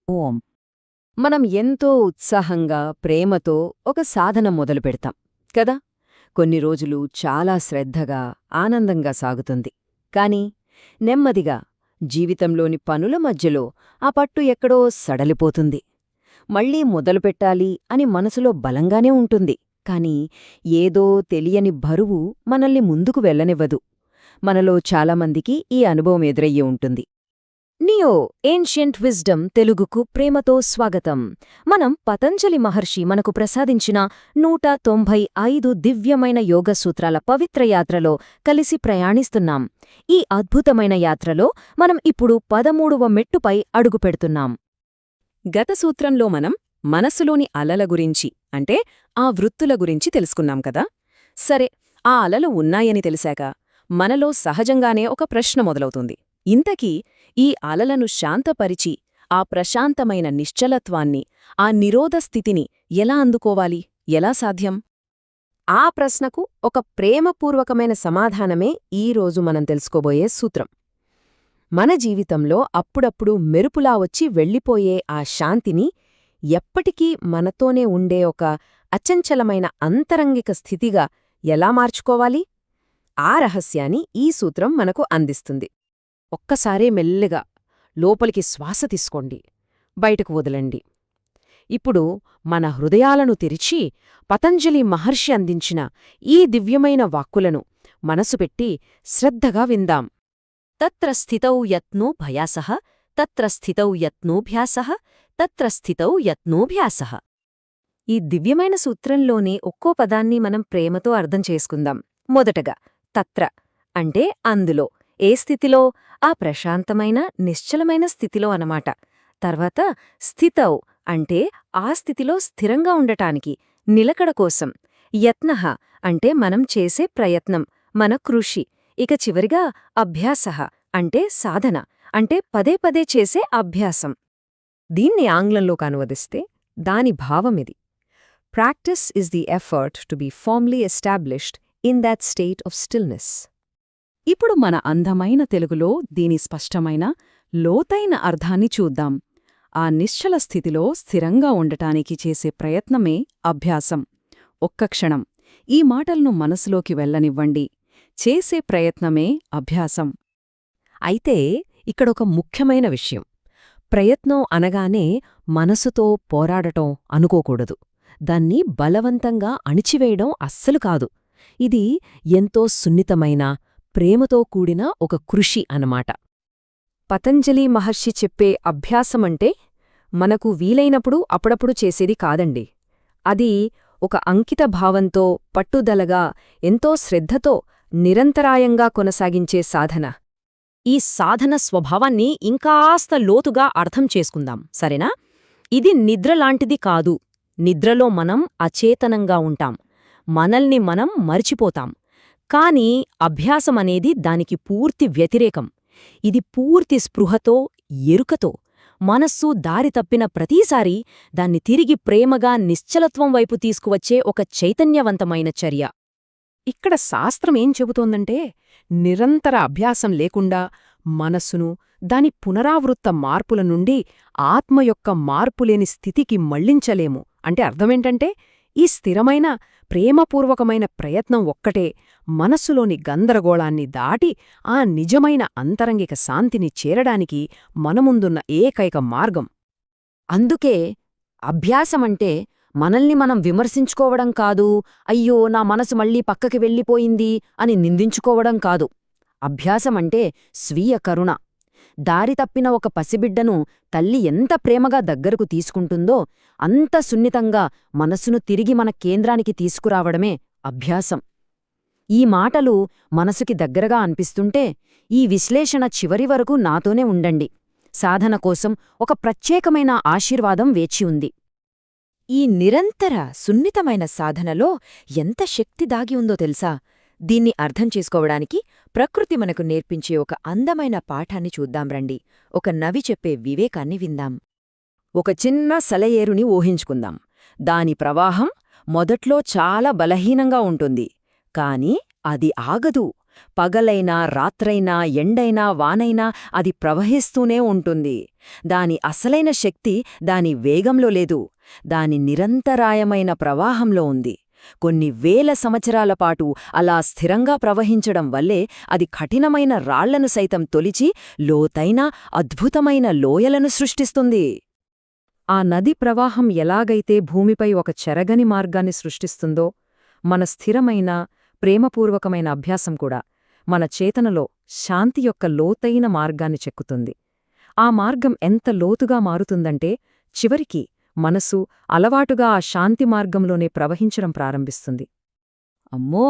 ఓం. మనం ఎంతో ఉత్సాహంగా ప్రేమతో ఒక సాధన మొదలుపెడతాం కదా. కొన్ని రోజులు చాలా శ్రద్ధగా ఆనందంగా సాగుతుంది. కాని నెమ్మదిగా జీవితంలోని పనుల మధ్యలో ఆ పట్టు ఎక్కడో సడలిపోతుంది. మళ్ళీ మొదలుపెట్టాలి అని మనసులో బలంగానే ఉంటుంది. కాని ఏదో తెలియని బరువు మనల్ని ముందుకు వెళ్ళనివ్వదు. మనలో చాలామందికి ఈ అనుభవం ఎదురయ్యే ఉంటుంది. నియో ఏన్షియంట్ విజ్డమ్ తెలుగుకు ప్రేమతో స్వాగతం. మనం పతంజలి మహర్షి మనకు ప్రసాదించిన 195 దివ్యమైన యోగ సూత్రాల పవిత్ర యాత్రలో కలిసి ప్రయాణిస్తున్నాం. ఈ అద్భుతమైన యాత్రలో మనం ఇప్పుడు 13వ మెట్టుపై అడుగుపెడుతున్నాం. గత సూత్రంలో మనం మనసులోని అలల గురించి అంటే ఆ వృత్తుల గురించి తెలుసుకున్నాం కదా. సరే, ఆ అలలు ఉన్నాయని తెలిసాక మనలో సహజంగానే ఒక ప్రశ్న మొదలవుతుంది. ఇంతకీ ఈ అలలను శాంతపరిచి ఆ ప్రశాంతమైన నిశ్చలత్వాన్ని, ఆ నిరోధ స్థితిని ఎలా అందుకోవాలి, ఎలా సాధ్యం? ఆ ప్రశ్నకు ఒక ప్రేమపూర్వకమైన సమాధానమే ఈరోజు మనం తెలుసుకోబోయే సూత్రం. మన జీవితంలో అప్పుడప్పుడు మెరుపులా వచ్చి వెళ్ళిపోయే ఆ శాంతిని ఎప్పటికీ మనతోనే ఉండే ఒక అచంచలమైన అంతరంగిక స్థితిగా ఎలా మార్చుకోవాలి? ఆ రహస్యాన్ని ఈ సూత్రం మనకు అందిస్తుంది. ఒక్కసారే మెల్లగా లోపలికి శ్వాస తీసుకోండి, బయటకు వదలండి. ఇప్పుడు మన హృదయాలను తెరిచి పతంజలి మహర్షి అందించిన ఈ దివ్యమైన వాక్కులను మనసు పెట్టి శ్రద్ధగా విందాం. తత్ర స్థితౌ యత్నో భయాసః, తత్ర స్థితౌ యత్నోభ్యాసః, తత్ర స్థితౌ యత్నోభ్యాసః. ఈ దివ్యమైన సూత్రంలోని ఒక్కో పదాన్ని మనం ప్రేమతో అర్థం చేసుకుందాం. మొదటగా తత్ర అంటే అందులో, ఏ స్థితిలో? ఆ ప్రశాంతమైన నిశ్చలమైన స్థితిలో అనమాట. తర్వాత స్థితౌ అంటే ఆ స్థితిలో స్థిరంగా ఉండటానికి, నిలకడ కోసం. యత్నః అంటే మనం చేసే ప్రయత్నం, మన కృషి. ఇక చివరిగా అభ్యాసః అంటే సాధన, అంటే పదే పదే చేసే అభ్యాసం. దీన్ని ఆంగ్లంలోకి అనువదిస్తే దాని భావమిది: practice is the effort to be formally established in that state of stillness. ఇప్పుడు మన అందమైన తెలుగులో దీని స్పష్టమైన, లోతైన అర్థాన్ని చూద్దాం. ఆ నిశ్చల స్థితిలో స్థిరంగా ఉండటానికి చేసే ప్రయత్నమే అభ్యాసం. ఒక్క క్షణం ఈ మాటలను మనసులోకి వెళ్ళనివ్వండి. చేసే ప్రయత్నమే అభ్యాసం. అయితే ఇక్కడొక ముఖ్యమైన విషయం: ప్రయత్నం అనగానే మనసుతో పోరాడటం అనుకోకూడదు. దాన్ని బలవంతంగా అణిచివేయడం అస్సలు కాదు. ఇది ఎంతో సున్నితమైన, ప్రేమతో కూడిన ఒక కృషి అన్నమాట. పతంజలి మహర్షి చెప్పే అభ్యాసమంటే మనకు వీలైనప్పుడు అప్పుడప్పుడు చేసేది కాదండి. అది ఒక అంకిత భావంతో, పట్టుదలగా, ఎంతో శ్రద్ధతో నిరంతరాయంగా కొనసాగించే సాధన. ఈ సాధన స్వభావాన్ని ఇంకాస్త లోతుగా అర్థం చేసుకుందాం, సరేనా? ఇది నిద్రలాంటిది కాదు. నిద్రలో మనం అచేతనంగా ఉంటాం, మనల్ని మనం మరిచిపోతాం. కాని అభ్యాసమనేది దానికి పూర్తి వ్యతిరేకం. ఇది పూర్తి స్పృహతో, ఎరుకతో, మనస్సు దారి తప్పిన ప్రతీసారీ దాన్ని తిరిగి ప్రేమగా నిశ్చలత్వం వైపు తీసుకువచ్చే ఒక చైతన్యవంతమైన చర్య. ఇక్కడ శాస్త్రమేం చెబుతోందంటే, నిరంతర అభ్యాసం లేకుండా మనస్సును దాని పునరావృత్త మార్పుల నుండి ఆత్మ యొక్క మార్పులేని స్థితికి మళ్లించలేము. అంటే అర్థమేంటంటే, ఈ స్థిరమైన, ప్రేమపూర్వకమైన ప్రయత్నం ఒక్కటే మనస్సులోని గందరగోళాన్ని దాటి ఆ నిజమైన అంతరంగిక శాంతిని చేరడానికి మనముందున్న ఏకైక మార్గం. అందుకే అభ్యాసమంటే మనల్ని మనం విమర్శించుకోవడం కాదు, అయ్యో నా మనసు మళ్ళీ పక్కకి వెళ్ళిపోయింది అని నిందించుకోవడం కాదు. అభ్యాసమంటే స్వీయ కరుణ. దారి తప్పిన ఒక పసిబిడ్డను తల్లి ఎంత ప్రేమగా దగ్గరకు తీసుకుంటుందో అంత సున్నితంగా మనసును తిరిగి మన కేంద్రానికి తీసుకురావడమే అభ్యాసం. ఈ మాటలు మనసుకి దగ్గరగా అనిపిస్తుంటే ఈ విశ్లేషణ చివరి వరకు నాతోనే ఉండండి. సాధన కోసం ఒక ప్రత్యేకమైన ఆశీర్వాదం వేచి ఉంది. ఈ నిరంతర సున్నితమైన సాధనలో ఎంత శక్తి దాగి ఉందో తెలుసా? దీన్ని అర్థం చేసుకోవడానికి ప్రకృతి మనకు నేర్పించే ఒక అందమైన పాఠాన్ని చూద్దాం రండి. ఒక నవి చెప్పే వివేకాన్ని విందాం. ఒక చిన్న సెలయేరుని ఊహించుకుందాం. దాని ప్రవాహం మొదట్లో చాలా బలహీనంగా ఉంటుంది. కాని అది ఆగదు. పగలైనా రాత్రైనా ఎండైనా వానైనా అది ప్రవహిస్తూనే ఉంటుంది. దాని అసలైన శక్తి దాని వేగంలో లేదు, దాని నిరంతరాయమైన ప్రవాహంలో ఉంది. కొన్ని వేల సంవత్సరాల పాటు అలా స్థిరంగా ప్రవహించడం వల్లే అది కఠినమైన రాళ్లను సైతం తొలిచి లోతైన అద్భుతమైన లోయలను సృష్టిస్తుంది. ఆ నది ప్రవాహం ఎలాగైతే భూమిపై ఒక చెరగని మార్గాన్ని సృష్టిస్తుందో, మన స్థిరమైన, ప్రేమపూర్వకమైన అభ్యాసం కూడా మన చేతనలో శాంతి యొక్క లోతైన మార్గాన్ని చెక్కుతుంది. ఆ మార్గం ఎంత లోతుగా మారుతుందంటే చివరికి మనసు అలవాటుగా ఆ శాంతి మార్గంలోనే ప్రవహించడం ప్రారంభిస్తుంది. అమ్మో,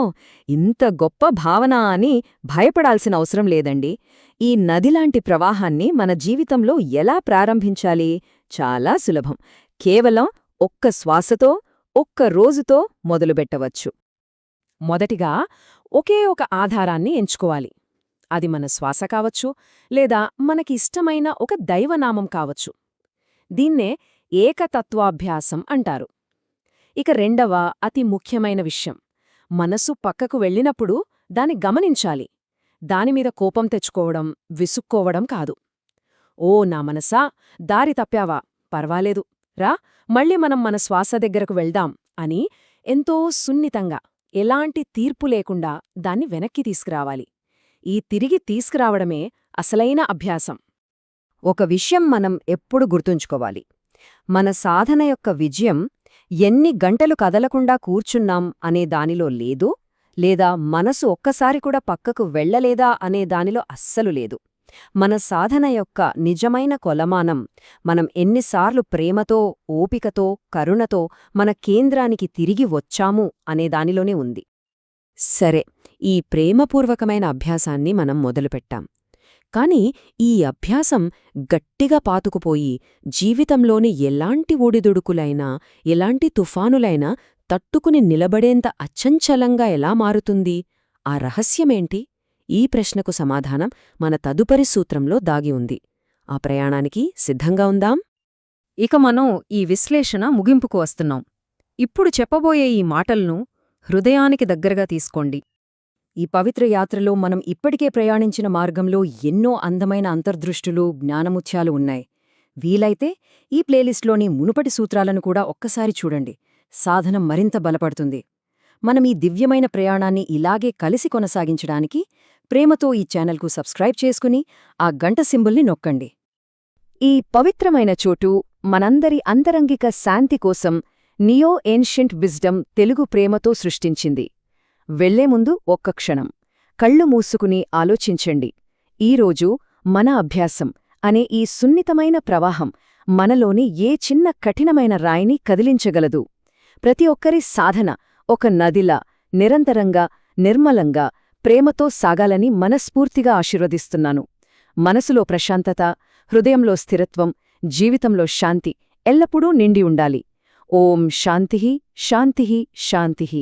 ఇంత గొప్ప భావన అని భయపడాల్సిన అవసరం లేదండి. ఈ నదిలాంటి ప్రవాహాన్ని మన జీవితంలో ఎలా ప్రారంభించాలి? చాలా సులభం. కేవలం ఒక్క శ్వాసతో, ఒక్క రోజుతో మొదలుపెట్టవచ్చు. మొదటిగా ఒకే ఒక ఆధారాన్ని ఎంచుకోవాలి. అది మన శ్వాస కావచ్చు, లేదా మనకి ఇష్టమైన ఒక దైవనామం కావచ్చు. దీన్నే ఏకతత్వాభ్యాసం అంటారు. ఇక రెండవ అతి ముఖ్యమైన విషయం, మనసు పక్కకు వెళ్ళినప్పుడు దాన్ని గమనించాలి. దానిమీద కోపం తెచ్చుకోవడం, విసుక్కోవడం కాదు. ఓ నా మనసా, దారి తప్పావా, పర్వాలేదు, రా మళ్ళీ మనం మన శ్వాస దగ్గరకు వెళ్దాం అని ఎంతో సున్నితంగా, ఎలాంటి తీర్పు లేకుండా దాన్ని వెనక్కి తీసుకురావాలి. ఈ తిరిగి తీసుకురావడమే అసలైన అభ్యాసం. ఒక విషయం మనం ఎప్పుడు గుర్తుంచుకోవాలి. మన సాధన యొక్క విజయం ఎన్ని గంటలు కదలకుండా కూర్చున్నాం అనే దానిలో లేదు, లేదా మనసు ఒక్కసారి కూడా పక్కకు వెళ్లలేదా అనే దానిలో అస్సలు లేదు. మన సాధన యొక్క నిజమైన కొలమానం మనం ఎన్నిసార్లు ప్రేమతో, ఓపికతో, కరుణతో మన కేంద్రానికి తిరిగి వచ్చాము అనే దానిలోనే ఉంది. సరే, ఈ ప్రేమపూర్వకమైన అభ్యాసాన్ని మనం మొదలుపెట్టాం. కాని ఈ అభ్యాసం గట్టిగా పాతుకుపోయి జీవితంలోని ఎలాంటి ఒడిదుడుకులైనా, ఎలాంటి తుఫానులైనా తట్టుకుని నిలబడేంత అచంచలంగా ఎలా మారుతుంది? ఆ రహస్యమేంటి? ఈ ప్రశ్నకు సమాధానం మన తదుపరి సూత్రంలో దాగి ఉంది. ఆ ప్రయాణానికి సిద్ధంగా ఉందాం? ఇక మనం ఈ విశ్లేషణ ముగింపుకు వస్తున్నాం. ఇప్పుడు చెప్పబోయే ఈ మాటలను హృదయానికి దగ్గరగా తీసుకోండి. ఈ పవిత్ర యాత్రలో మనం ఇప్పటికే ప్రయాణించిన మార్గంలో ఎన్నో అందమైన అంతర్దృష్టులు, జ్ఞానముత్యాలు ఉన్నాయి. వీలైతే ఈ ప్లేలిస్ట్లోని మునుపటి సూత్రాలను కూడా ఒక్కసారి చూడండి. సాధనం మరింత బలపడుతుంది. మనం ఈ దివ్యమైన ప్రయాణాన్ని ఇలాగే కలిసి కొనసాగించడానికి ప్రేమతో ఈ ఛానల్కు సబ్స్క్రైబ్ చేసుకుని ఆ గంట సింబల్ని నొక్కండి. ఈ పవిత్రమైన చోటు మనందరి అంతరంగిక శాంతి కోసం నియో ఏన్షియంట్ విజ్డమ్ తెలుగు ప్రేమతో సృష్టించింది. వెళ్లే ముందు ఒక్క క్షణం కళ్ళు మూసుకుని ఆలోచించండి. ఈరోజు మన అభ్యాసం అనే ఈ సున్నితమైన ప్రవాహం మనలోని ఏ చిన్న కఠినమైన రాయిని కదిలించగలదు. ప్రతి ఒక్కరి సాధన ఒక నదిలా నిరంతరంగా, నిర్మలంగా, ప్రేమతో సాగాలని మనస్ఫూర్తిగా ఆశీర్వదిస్తున్నాను. మనసులో ప్రశాంతత, హృదయంలో స్థిరత్వం, జీవితంలో శాంతి ఎల్లప్పుడూ నిండి ఉండాలి. ఓం శాంతిః శాంతిః శాంతిః.